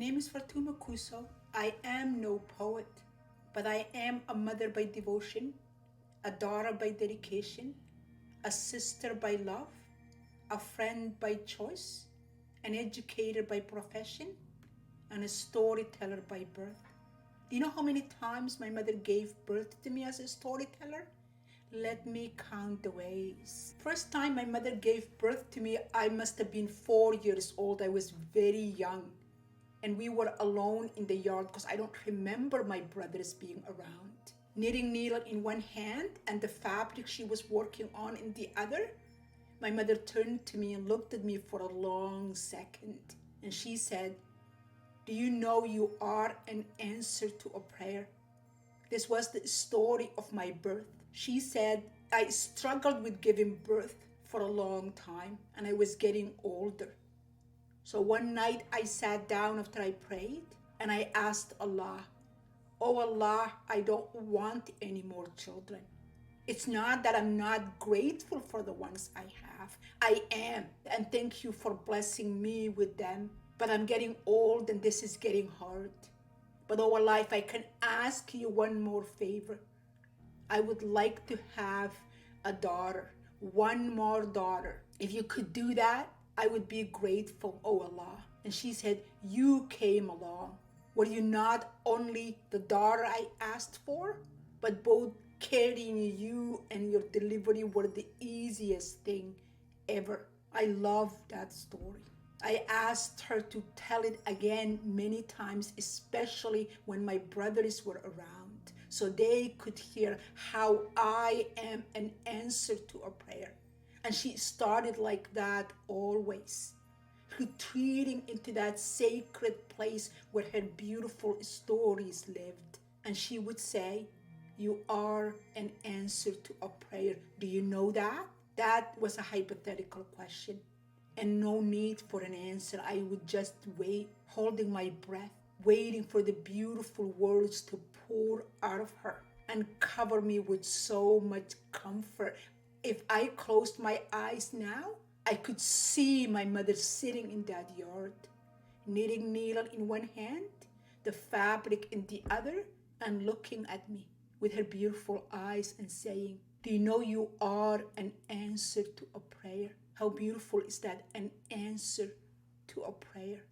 name is Fatuma Kuso. I am no poet, but I am a mother by devotion, a daughter by dedication, a sister by love, a friend by choice, an educator by profession, and a storyteller by birth. Do you know how many times my mother gave birth to me as a storyteller? Let me count the ways. First time my mother gave birth to me, I must have been 4 years old. I was very young. And we were alone in the yard because I don't remember my brothers being around. Knitting needle in one hand and the fabric she was working on in the other. My mother turned to me and looked at me for a long second. And she said, "Do you know you are an answer to a prayer?" This was the story of my birth. She said, I struggled with giving birth for a long time and I was getting older. So one night I sat down after I prayed and I asked Allah, "Oh Allah, I don't want any more children. It's not that I'm not grateful for the ones I have. I am, and thank you for blessing me with them. But I'm getting old and this is getting hard. But oh Allah, if I can ask you one more favor, I would like to have a daughter, one more daughter. If you could do that, I would be grateful, oh Allah." And she said, "You came along. Were you not only the daughter I asked for, but both carrying you and your delivery were the easiest thing ever." I love that story. I asked her to tell it again many times, especially when my brothers were around, so they could hear how I am an answer to a prayer. And she started like that always, retreating into that sacred place where her beautiful stories lived. And she would say, "You are an answer to a prayer. Do you know that?" That was a hypothetical question. And no need for an answer. I would just wait, holding my breath, waiting for the beautiful words to pour out of her and cover me with so much comfort. If I closed my eyes now, I could see my mother sitting in that yard, knitting needle in one hand, the fabric in the other, and looking at me with her beautiful eyes and saying, "Do you know you are an answer to a prayer?" How beautiful is that, an answer to a prayer.